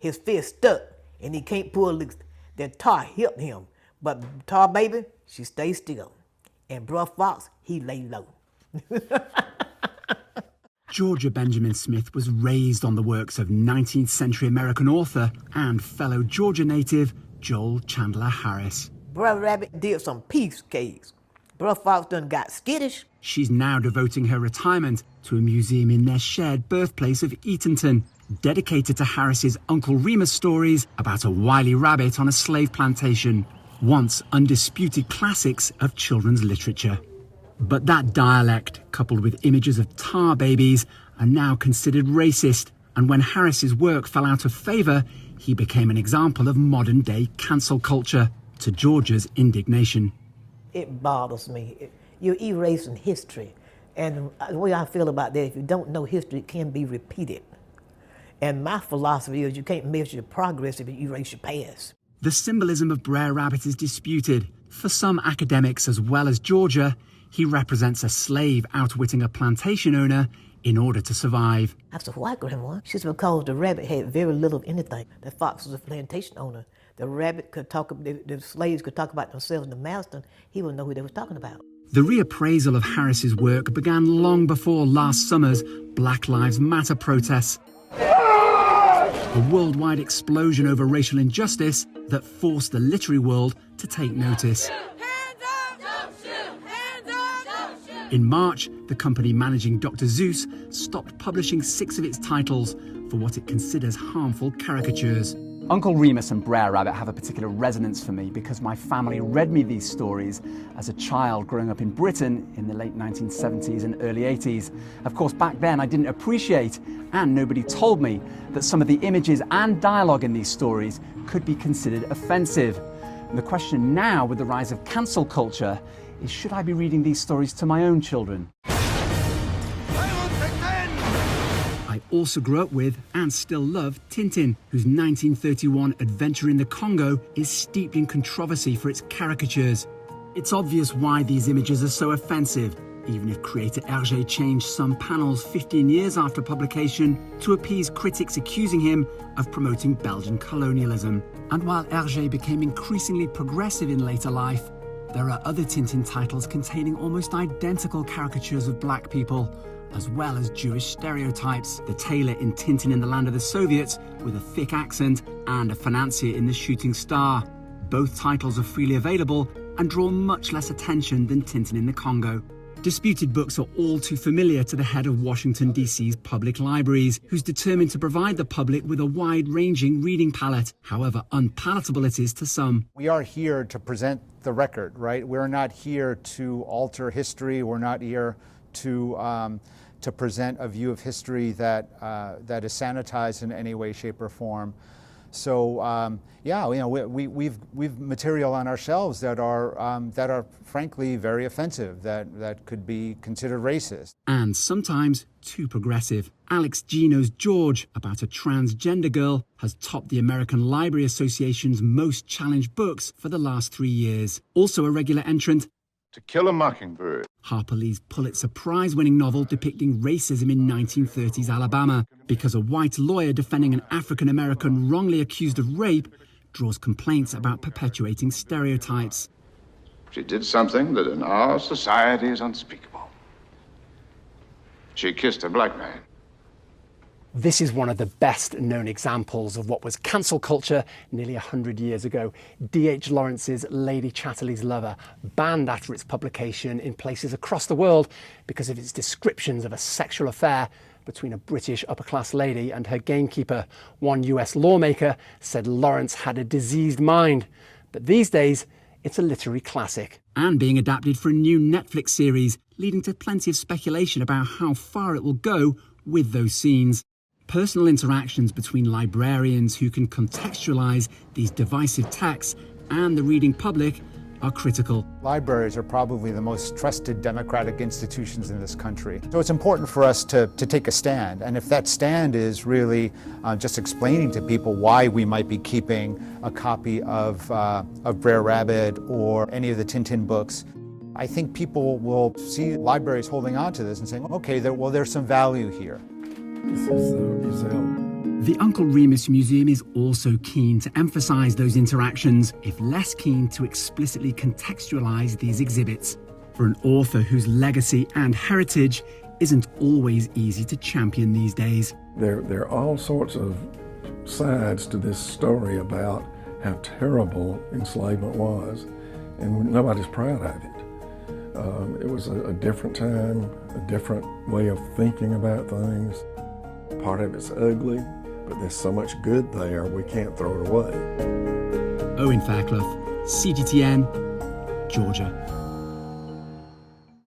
his fist stuck, and he can't pull loose. The tar hit him, but Tar Baby, she stay still. And Bro Fox, he lay low. Georgia Benjamin Smith was raised on the works of 19th century American author and fellow Georgia native Joel Chandler Harris. Bro Rabbit did some peace cakes. Bro Fox done got skittish. She's now devoting her retirement to a museum in their shared birthplace of Eatonton, dedicated to Harris's Uncle Remus stories about a wily rabbit on a slave plantation, once undisputed classics of children's literature. But that dialect, coupled with images of tar babies, are now considered racist, and when Harris's work fell out of favour, he became an example of modern-day cancel culture, to Georgia's indignation. It bothers me. You're erasing history. And the way I feel about that, if you don't know history, it can be repeated. And my philosophy is you can't measure your progress if you erase your past. The symbolism of Brer Rabbit is disputed. For some academics as well as Georgia, he represents a slave outwitting a plantation owner in order to survive. I said, why, Grandma? She said, because the rabbit had very little of anything. The fox was a plantation owner. The rabbit could talk, the slaves could talk about themselves, and the master, he would know who they were talking about. The reappraisal of Harris's work began long before last summer's Black Lives Matter protests. A worldwide explosion over racial injustice that forced the literary world to take notice. In March, the company managing Dr. Seuss stopped publishing 6 of its titles for what it considers harmful caricatures. Uncle Remus and Brer Rabbit have a particular resonance for me because my family read me these stories as a child growing up in Britain in the late 1970s and early 80s. Of course, back then I didn't appreciate, and nobody told me, that some of the images and dialogue in these stories could be considered offensive. And the question now, with the rise of cancel culture, is should I be reading these stories to my own children? I also grew up with and still love Tintin, whose 1931 adventure in the Congo is steeped in controversy for its caricatures. It's obvious why these images are so offensive, even if creator Hergé changed some panels 15 years after publication to appease critics accusing him of promoting Belgian colonialism. And while Hergé became increasingly progressive in later life, there are other Tintin titles containing almost identical caricatures of black people, as well as Jewish stereotypes. The tailor in Tintin in the Land of the Soviets with a thick accent and a financier in The Shooting Star. Both titles are freely available and draw much less attention than Tintin in the Congo. Disputed books are all too familiar to the head of Washington, D.C.'s public libraries, who's determined to provide the public with a wide-ranging reading palette, however unpalatable it is to some. We are here to present the record, right? We're not here to alter history. We're not here to present a view of history that is sanitized in any way, shape, or form. So yeah, you know, we've material on our shelves that are frankly very offensive, that could be considered racist. And sometimes too progressive. Alex Gino's George, about a transgender girl, has topped the American Library Association's most challenged books for the last 3 years. Also a regular entrant, To Kill a Mockingbird. Harper Lee's Pulitzer Prize-winning novel depicting racism in 1930s Alabama, because a white lawyer defending an African-American wrongly accused of rape draws complaints about perpetuating stereotypes. She did something that in our society is unspeakable. She kissed a black man. This is one of the best known examples of what was cancel culture nearly 100 years ago. D.H. Lawrence's Lady Chatterley's Lover, banned after its publication in places across the world because of its descriptions of a sexual affair between a British upper-class lady and her gamekeeper. One US lawmaker said Lawrence had a diseased mind. But these days, it's a literary classic. And being adapted for a new Netflix series, leading to plenty of speculation about how far it will go with those scenes. Personal interactions between librarians who can contextualise these divisive texts and the reading public are critical. Libraries are probably the most trusted democratic institutions in this country. So it's important for us to take a stand. And if that stand is really just explaining to people why we might be keeping a copy of Brer Rabbit or any of the Tintin books, I think people will see libraries holding on to this and saying, okay, there's some value here. This is Giselle. The Uncle Remus Museum is also keen to emphasise those interactions, if less keen to explicitly contextualise these exhibits. For an author whose legacy and heritage isn't always easy to champion these days. There are all sorts of sides to this story about how terrible enslavement was, and nobody's proud of it. It was a different time, a different way of thinking about things. Part of it's ugly, but there's so much good there, we can't throw it away. Owen Fairclough, CGTN, Georgia.